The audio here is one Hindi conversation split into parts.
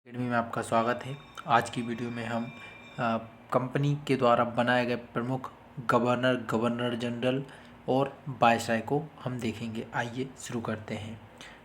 अकेडमी में आपका स्वागत है। आज की वीडियो में हम कंपनी के द्वारा बनाए गए प्रमुख गवर्नर जनरल और वायसराय को हम देखेंगे। आइए शुरू करते हैं।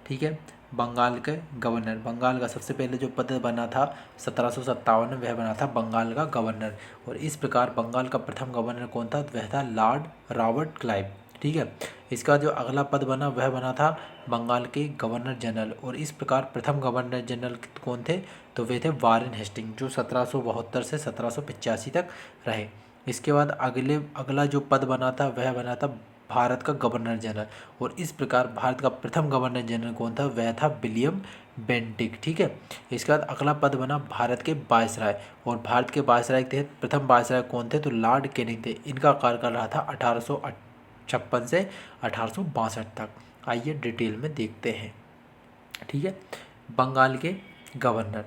ठीक है। बंगाल के गवर्नर, बंगाल का सबसे पहले जो पद बना था 1757 में, वह बना था बंगाल का गवर्नर। और इस प्रकार बंगाल का प्रथम गवर्नर कौन था? वह था लॉर्ड रॉबर्ट क्लाइव। ठीक है। इसका जो अगला पद बना वह बना था बंगाल के गवर्नर जनरल। और इस प्रकार प्रथम गवर्नर जनरल कौन थे? तो वे थे वारेन हेस्टिंग, जो 1772 से 1785 तक रहे। इसके बाद अगला जो पद बना था वह बना था भारत का गवर्नर जनरल। और इस प्रकार भारत का प्रथम गवर्नर जनरल कौन था? वह था विलियम बेंटिक। ठीक है। इसके बाद अगला पद बना भारत के वायसराय। और भारत के वायसराय के प्रथम वायसराय कौन थे? तो लॉर्ड कैनिंग थे। इनका कार्यकाल रहा था 1856 से 1862 तक। आइए डिटेल में देखते हैं। ठीक है। बंगाल के गवर्नर,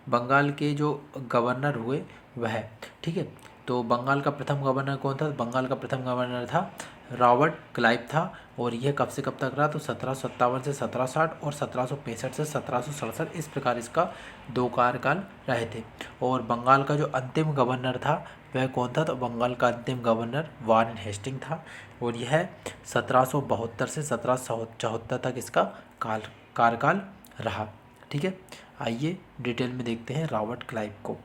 बंगाल के जो गवर्नर हुए वह, ठीक है। तो बंगाल का प्रथम गवर्नर कौन था? बंगाल का प्रथम गवर्नर था रॉबर्ट क्लाइव था। और यह कब से कब तक रहा? तो 1757 से 1760 और 1765 से 1767, इस प्रकार इसका दो कार्यकाल रहे थे। और बंगाल का जो अंतिम गवर्नर था वह कौन था? तो बंगाल का अंतिम गवर्नर वारेन हेस्टिंग था। और यह 1772 से 1774 तक इसका कार्यकाल रहा। ठीक है। आइए डिटेल में देखते हैं रॉबर्ट क्लाइव को।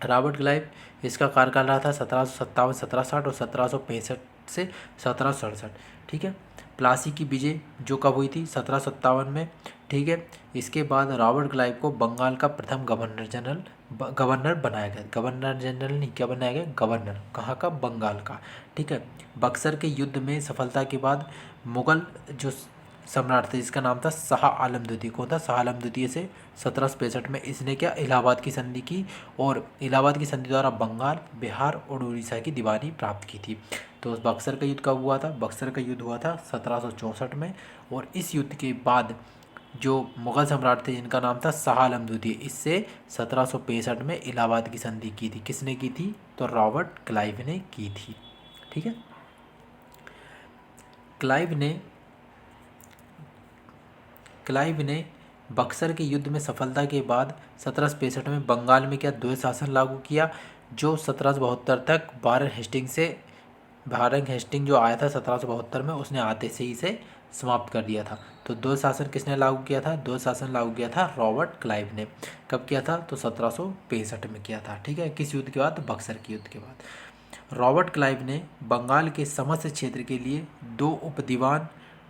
रॉबर्ट क्लाइव, इसका कार्यकाल रहा था 1757 1760 और 1765 से 1767। ठीक है। प्लासी की विजय जो कब हुई थी? 1757 में। ठीक है। इसके बाद रॉबर्ट क्लाइव को बंगाल का प्रथम गवर्नर बनाया गया। गवर्नर जनरल नहीं, क्या बनाया गया? गवर्नर। कहाँ का? बंगाल का। ठीक है। बक्सर के युद्ध में सफलता के बाद मुगल जो सम्राट थे, जिसका नाम था शाह आलम द्वितीय। कौन था? शाह आलम द्वितीय से 1765 में इसने क्या? इलाहाबाद की संधि की। और इलाहाबाद की संधि द्वारा बंगाल, बिहार और उड़ीसा की दीवानी प्राप्त की थी। तो बक्सर का युद्ध कब हुआ था? बक्सर का युद्ध हुआ था 1764 में। और इस युद्ध के बाद जो मुगल सम्राट थे, जिनका नाम था शाह आलम द्वितीय, इससे 1765 में इलाहाबाद की संधि की थी। किसने की थी? तो रॉबर्ट क्लाइव ने की थी। ठीक है। क्लाइव ने बक्सर के युद्ध में सफलता के बाद 1765 में बंगाल में क्या? द्वैत शासन लागू किया, जो 1772 तक वारेन हेस्टिंग जो आया था 1772 में, उसने आते से ही इसे समाप्त कर दिया था। तो द्वैत शासन किसने लागू किया था? द्वैत शासन लागू किया था रॉबर्ट क्लाइव ने। कब किया था? तो 1765 में किया था। ठीक है। किस युद्ध के बाद? बक्सर के युद्ध के बाद। रॉबर्ट क्लाइव ने बंगाल के समस्त क्षेत्र के लिए दो उपदीवान,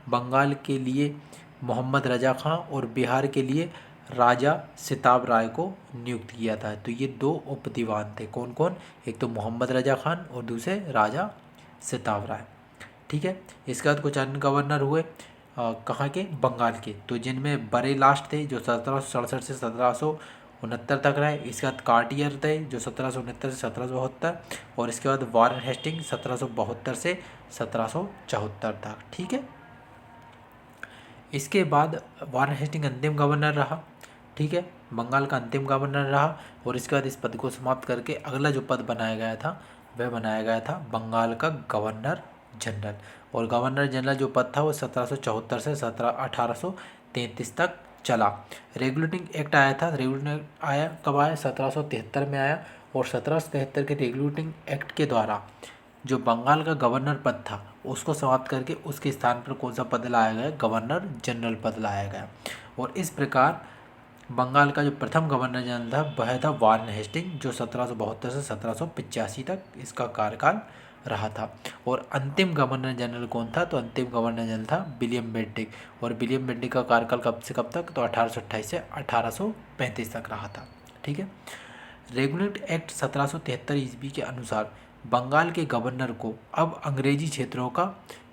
बंगाल के लिए मोहम्मद रजा खां और बिहार के लिए राजा सिताब राय को नियुक्त किया था। तो ये दो उपदीवान थे। कौन कौन? एक तो मोहम्मद रजा खान और दूसरे राजा सिताब राय। ठीक है। इसके बाद कुछ अन्य गवर्नर हुए कहाँ के? बंगाल के। तो जिनमें बड़े लास्ट थे, जो 1767 से 1769 तक रहे। इसके बाद कार्टियर थे, जो 1769 से 1772। और इसके बाद वारेन हेस्टिंग 1772 से 1774 तक। ठीक है। इसके बाद वारेन हेस्टिंग अंतिम गवर्नर रहा। ठीक है। बंगाल का अंतिम गवर्नर रहा। और इसके बाद इस पद को समाप्त करके अगला जो पद बनाया गया था वह बनाया गया था बंगाल का गवर्नर जनरल। और गवर्नर जनरल जो पद था वो 1774 से 1833 तक चला। रेगुलेटिंग एक्ट आया था। रेगुलेटिंग आया कब आया? 1773 में आया। और 1773 के रेगुलेटिंग एक्ट के द्वारा जो बंगाल का गवर्नर पद था उसको समाप्त करके उसके स्थान पर कौन सा पद लाया गया? गवर्नर जनरल पद लाया गया। और इस प्रकार बंगाल का जो प्रथम गवर्नर जनरल था वह था वारेन हेस्टिंग, जो 1772 से 1785 तक इसका कार्यकाल रहा था। और अंतिम गवर्नर जनरल कौन था? तो अंतिम गवर्नर जनरल था विलियम बेंटिक। और विलियम बेंटिक का कार्यकाल कब से कब तक? तो 1828 से 1835 तक रहा था। ठीक है। रेगुलेट एक्ट 1773 ईस्वी के अनुसार बंगाल के गवर्नर को अब अंग्रेजी क्षेत्रों का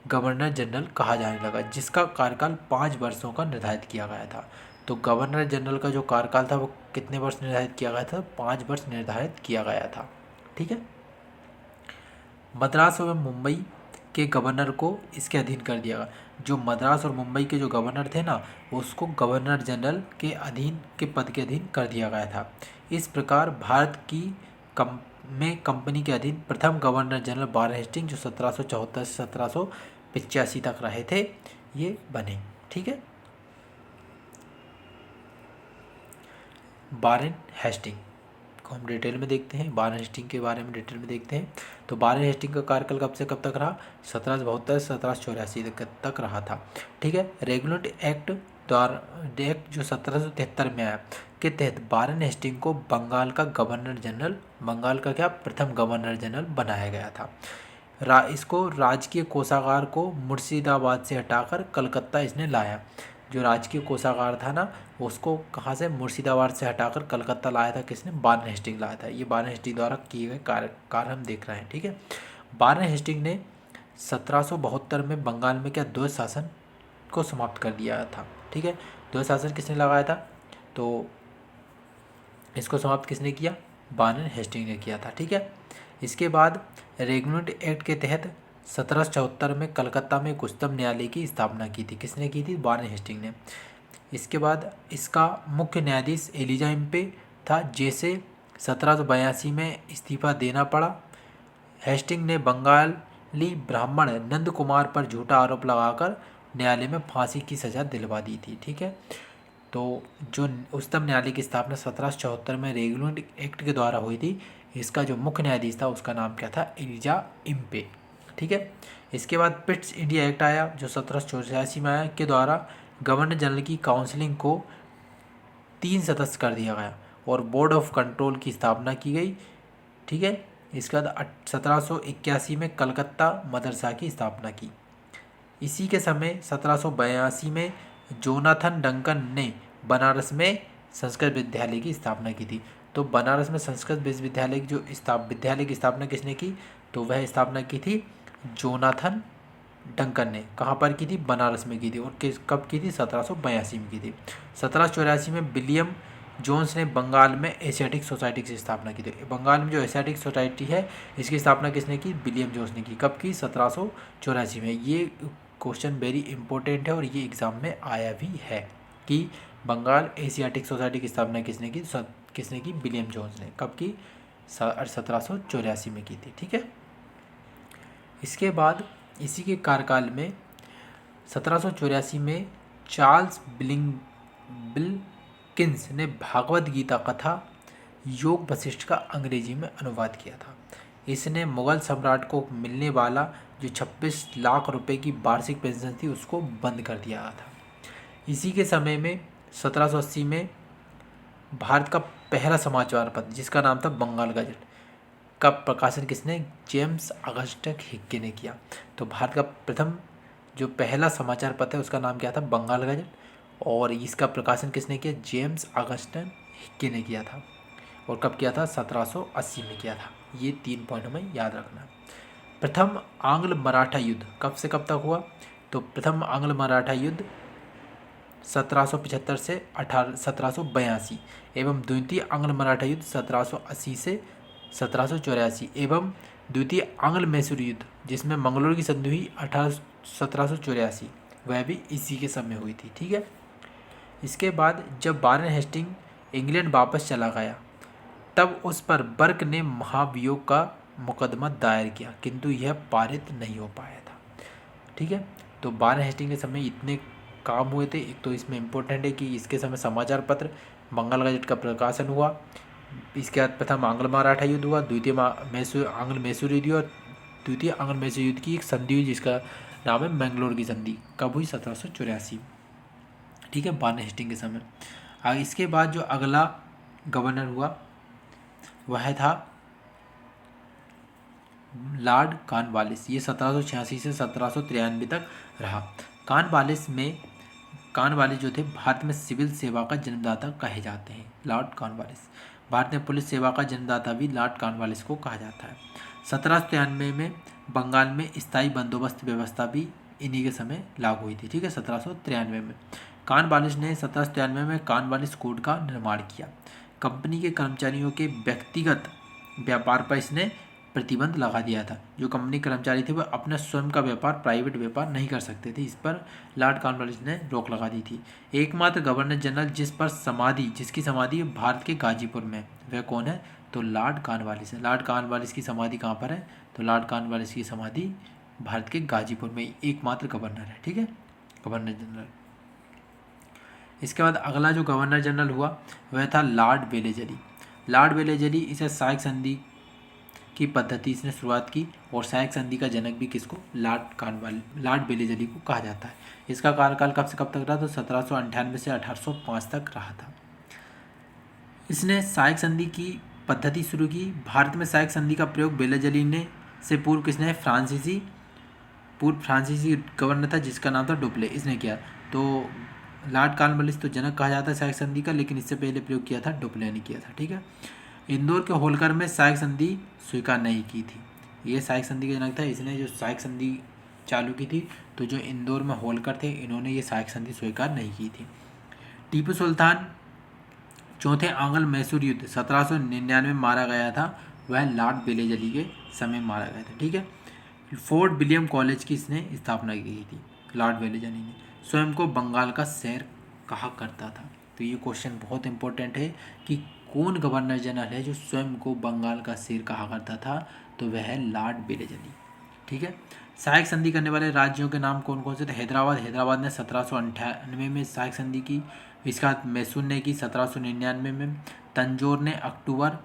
गवर्नर जनरल कहा जाने लगा, जिसका कार्यकाल 5 वर्षों का निर्धारित किया गया था। तो गवर्नर जनरल का जो कार्यकाल था वो कितने वर्ष निर्धारित किया गया था? 5 वर्ष निर्धारित किया गया था। ठीक है। मद्रास एवं मुंबई के गवर्नर को इसके अधीन कर दिया गया। जो मद्रास और मुंबई के जो गवर्नर थे ना, उसको गवर्नर जनरल के अधीन के पद के अधीन कर दिया गया था। इस प्रकार भारत की कंपनी के अधीन प्रथम गवर्नर जनरल वारेन हेस्टिंग, जो 1774 से 1785 तक रहे थे, ये बने। ठीक है। वारेन हेस्टिंग को हम डिटेल में देखते हैं। वारेन हेस्टिंग के बारे में डिटेल में देखते हैं। तो वारेन हेस्टिंग का कार्यकाल कब से कब तक रहा? 1772 से 1784 तक रहा था। ठीक है। रेगुलेट एक्ट द्वारा एक्ट जो 1773 में आया के तहत वारेन हेस्टिंग को बंगाल का गवर्नर जनरल, बंगाल का क्या प्रथम गवर्नर जनरल बनाया गया था। इसको राजकीय कोषागार को मुर्शिदाबाद से हटाकर कलकत्ता इसने लाया। जो राजकीय कोषागार था ना, उसको कहाँ से? मुर्शिदाबाद से हटाकर कलकत्ता लाया था। किसने? वारेन हेस्टिंग लाया था। ये वारेन हेस्टिंग द्वारा किए गए कार्य हम देख रहे हैं। ठीक है। वारेन हेस्टिंग ने 1772 में बंगाल में क्या द्वैध शासन को समाप्त कर दिया था। ठीक है। द्वैध शासन किसने लगाया था? तो इसको समाप्त किसने किया? वारेन हेस्टिंग ने किया था। ठीक है। इसके बाद रेगुलेट एक्ट के तहत 1774 में कलकत्ता में एक उच्चतम न्यायालय की स्थापना की थी। किसने की थी? वारेन हेस्टिंग ने। इसके बाद इसका मुख्य न्यायाधीश एलिजा इम्पे था, जैसे 1782 में इस्तीफा देना पड़ा। हेस्टिंग ने बंगाली ब्राह्मण नंद कुमार पर झूठा आरोप लगाकर न्यायालय में फांसी की सज़ा दिलवा दी थी। ठीक है। तो जो उच्चतम न्यायालय की स्थापना 1774 में रेगुलेट एक्ट के द्वारा हुई थी, इसका जो मुख्य न्यायाधीश था उसका नाम क्या था? Elijah Impey. ठीक है। इसके बाद पिट्स इंडिया एक्ट आया जो 1784 में आया, के द्वारा गवर्नर जनरल की काउंसिलिंग को 3 सदस्य कर दिया गया और बोर्ड ऑफ कंट्रोल की स्थापना की गई। ठीक है। इसके बाद 1781 में कलकत्ता मदरसा की स्थापना की। इसी के समय 1782 में जोनाथन डंकन ने बनारस में संस्कृत विद्यालय की स्थापना की थी। तो बनारस में संस्कृत विश्वविद्यालय की जो विद्यालय की स्थापना किसने की? तो वह स्थापना की थी जोनाथन डंकन ने। कहाँ पर की थी? बनारस में की थी। और कब की थी? 1782 में की थी। 1784 में विलियम जोन्स ने बंगाल में एशियाटिक सोसाइटी की स्थापना की थी। बंगाल में जो एशियाटिक सोसाइटी है, इसकी स्थापना किसने की? विलियम जोन्स ने की। कब की? 1784 में। ये क्वेश्चन वेरी इंपॉर्टेंट है और ये एग्जाम में आया भी है कि बंगाल एशियाटिक सोसाइटी की स्थापना किसने की? किसने की? विलियम जोन्स ने। कब की? 1784 में की थी। ठीक है। इसके बाद इसी के कार्यकाल में 1784 में चार्ल्स विल्किंस ने भागवत गीता कथा योग वशिष्ठ का अंग्रेजी में अनुवाद किया था। इसने मुगल सम्राट को मिलने वाला जो 26 लाख रुपए की वार्षिक पेंशन थी उसको बंद कर दिया था। इसी के समय में 1780 में भारत का पहला समाचार पत्र जिसका नाम था बंगाल गजट का प्रकाशन किसने? जेम्स ऑगस्टस हिक्के ने किया। तो भारत का प्रथम जो पहला समाचार पत्र है उसका नाम क्या था? बंगाल गजट। और इसका प्रकाशन किसने किया? जेम्स ऑगस्टस हिक्के ने किया था। और कब किया था? 1780 में किया था। ये 3 पॉइंट हमें याद रखना। प्रथम आंग्ल मराठा युद्ध कब से कब तक हुआ? तो प्रथम आंग्ल मराठा युद्ध 1775 से 1782 एवं द्वितीय आंग्ल मराठा युद्ध 1780 से 1784 एवं द्वितीय आंग्ल मैसूर युद्ध जिसमें मंगलोर की संधि हुई 1784, वह भी इसी के समय हुई थी। ठीक है। इसके बाद जब वारेन हेस्टिंग इंग्लैंड वापस चला गया तब उस पर बर्क ने महाभियोग का मुकदमा दायर किया, किंतु यह पारित नहीं हो पाया था। ठीक है। तो वारेन हेस्टिंग के समय इतने काम हुए थे। एक तो इसमें इम्पोर्टेंट है कि इसके समय समाचार पत्र बंगाल गजट का प्रकाशन हुआ। इसके बाद प्रथम आंग्ल मराठा युद्ध हुआ, द्वितीय आंग्ल मैसूर युद्ध हुआ, द्वितीय आंग्ल मैसूर युद्ध की एक संधि हुई जिसका नाम है मैंगलोर की संधि। कब हुई? 1784। ठीक है। वारेन हेस्टिंग के समय। इसके बाद जो अगला गवर्नर हुआ वह था लॉर्ड कॉर्नवालिस। ये 1786 से 1793 तक रहा। कॉर्नवालिस जो थे भारत में सिविल सेवा का जन्मदाता कहे जाते हैं। Lord Cornwallis. भारत में पुलिस सेवा का जन्मदाता भी लॉर्ड कॉर्नवालिस को कहा जाता है। 1793 में बंगाल में स्थायी बंदोबस्त व्यवस्था भी इन्हीं के समय लागू हुई थी। ठीक है। 1793 में कॉर्नवालिस ने 1793 में कॉर्नवालिस कोड का निर्माण किया। कंपनी के कर्मचारियों के व्यक्तिगत व्यापार पर इसने प्रतिबंध लगा दिया था। जो कंपनी कर्मचारी थे वह अपना स्वयं का व्यापार, प्राइवेट व्यापार नहीं कर सकते थे। इस पर लॉर्ड कॉर्नवालिस ने रोक लगा दी थी। एकमात्र गवर्नर जनरल जिसकी समाधि भारत के गाजीपुर में, वह कौन है? तो लॉर्ड कॉर्नवालिस है। लॉर्ड कॉर्नवालिस की समाधि कहाँ पर है? तो लॉर्ड कॉर्नवालिस की समाधि भारत के गाजीपुर में एकमात्र गवर्नर है। ठीक है। Governor general. इसके बाद अगला जो गवर्नर जनरल हुआ वह था लॉर्ड वेलेजली। लॉर्ड वेलेजली इसे साइक संधि की पद्धति इसने शुरुआत की और साइक संधि का जनक भी किसको, लॉर्ड वेलेजली को कहा जाता है। इसका कार्यकाल कब से कब तक रहा, तो 1798 से 1805 तक रहा था। इसने साइक संधि की पद्धति शुरू की। भारत में साइक संधि का प्रयोग वेलेजली ने से पूर्व किसने, पूर्व फ्रांसीसी गवर्नर था जिसका नाम था डुप्ले, इसने किया। तो लॉर्ड कॉर्नवालिस तो जनक कहा जाता है साइक संधि का, लेकिन इससे पहले प्रयोग किया था डुप्ले ने किया था। ठीक है। इंदौर के होलकर में साइक संधि स्वीकार नहीं की थी। ये साइक संधि का जनक था, इसने जो साइक संधि चालू की थी। तो जो इंदौर में होलकर थे इन्होंने ये साइक संधि स्वीकार नहीं की थी। टीपू सुल्तान चौथे आंग्ल मैसूर युद्ध 1799 में मारा गया था, वह लॉर्ड वेलेजली के समय मारा गया था। ठीक है। फोर्ट विलियम कॉलेज की इसने स्थापना की थी लॉर्ड वेलेजली ने। स्वयं को बंगाल का शेर कहा करता था। तो ये क्वेश्चन बहुत इंपॉर्टेंट है कि कौन गवर्नर जनरल है जो स्वयं को बंगाल का शेर कहा करता था, तो वह है लॉर्ड वेलेजली। ठीक है। सहायक संधि करने वाले राज्यों के नाम कौन कौन से थे। हैदराबाद ने 1798 में सहायक संधि की। इसके बाद मैसूर ने की 1799 में। तंजौर ने अक्टूबर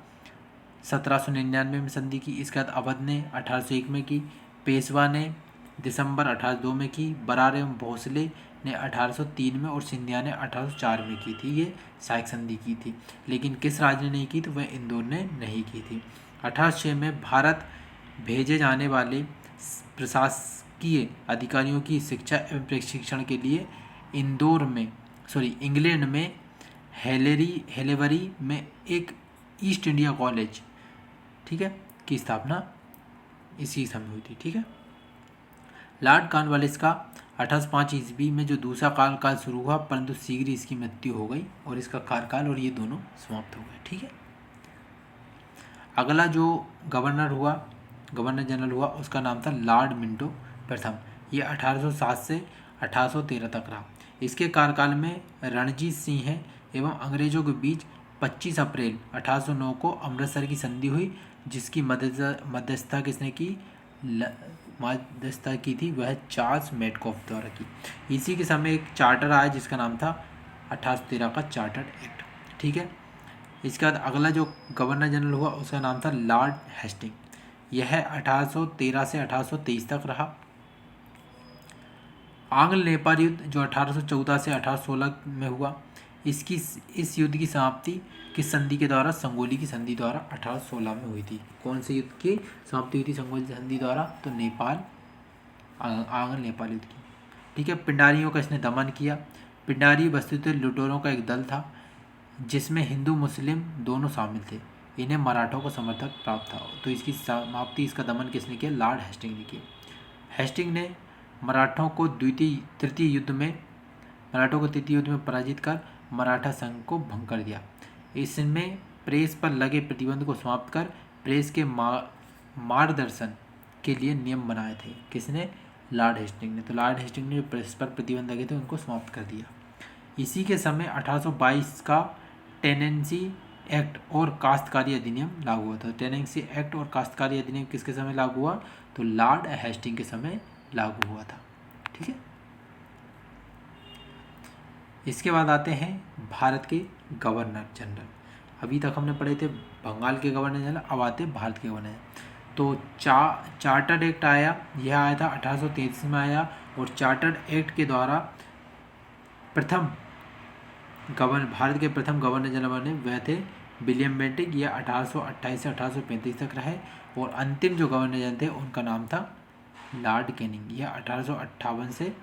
1799 में संधि की। इसके बाद अवध ने 1801 में की। पेशवा ने दिसंबर 1802 में की। बरार एवं भोसले ने 1803 में और सिंधिया ने 1804 में की थी। ये सहायक संधि की थी। लेकिन किस राज्य ने नहीं की, तो वह इंदौर ने नहीं की थी। 1806 में भारत भेजे जाने वाले प्रशासकीय अधिकारियों की शिक्षा एवं प्रशिक्षण के लिए इंग्लैंड में हेलेबरी में एक ईस्ट इंडिया कॉलेज, ठीक है, की स्थापना इसी समय हुई थी। ठीक है। लॉर्ड कॉर्नवालिस का 1805 ईस्वी में जो दूसरा कार्यकाल शुरू हुआ, परंतु शीघ्र इसकी मृत्यु हो गई और इसका कार्यकाल और ये दोनों समाप्त हो गए। ठीक है। अगला जो गवर्नर जनरल हुआ उसका नाम था लॉर्ड मिंटो प्रथम। ये 1807 से 1813 तक रहा। इसके कार्यकाल में रणजीत सिंह एवं अंग्रेजों के बीच 25 अप्रैल 1809 को अमृतसर की संधि हुई, जिसकी मध्यस्थता किसने की, मध्यस्थता की थी वह चार्ल्स मेडकॉफ द्वारा की। इसी के समय एक चार्टर आया जिसका नाम था 1813 का चार्टर एक्ट। ठीक है। इसके बाद अगला जो गवर्नर जनरल हुआ उसका नाम था लॉर्ड हेस्टिंग। यह 1813 से 1823 तक रहा। आंग्ल नेपाल युद्ध जो 1814 से 1816 में हुआ, इस युद्ध की समाप्ति किस संधि के द्वारा, संगोली की संधि द्वारा 1816 में हुई थी। कौन से युद्ध की समाप्ति हुई थी संगोली संधि द्वारा, तो आंग्ल नेपाल युद्ध की। ठीक है। पिंडारियों का इसने दमन किया। पिंडारी वस्तुतः लुटेरों का एक दल था जिसमें हिंदू मुस्लिम दोनों शामिल थे। इन्हें मराठों को समर्थक प्राप्त था। तो इसकी समाप्ति, इसका दमन किसने किया, लॉर्ड हेस्टिंग ने किया। हेस्टिंग ने मराठों को तृतीय युद्ध में पराजित कर मराठा संघ को भंग कर दिया। इसमें प्रेस पर लगे प्रतिबंध को समाप्त कर प्रेस के मार्गदर्शन के लिए नियम बनाए थे। किसने, लॉर्ड हेस्टिंग ने। तो लॉर्ड हेस्टिंग ने जो प्रेस पर प्रतिबंध लगे थे उनको समाप्त कर दिया। इसी के समय 1822 का टेनेंसी एक्ट और काश्तकारी अधिनियम लागू हुआ था। टेनेंसी एक्ट और काश्तकारी अधिनियम किसके समय लागू हुआ, तो लॉर्ड हेस्टिंग के समय लागू हुआ था। ठीक है। इसके बाद आते हैं भारत के गवर्नर जनरल। अभी तक हमने पढ़े थे बंगाल के गवर्नर जनरल, अब आते हैं भारत के गवर्नर। तो चार्टर्ड एक्ट आया, यह आया था 1833 में आया। और चार्टर्ड एक्ट के द्वारा भारत के प्रथम गवर्नर जनरल बने वह थे विलियम बेंटिक। यह 1828 से 1835 तक रहे। और अंतिम जो गवर्नर जनरल थे उनका नाम था लॉर्ड कैनिंग। यह 1856 से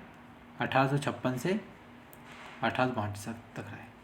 1862 तक रहे।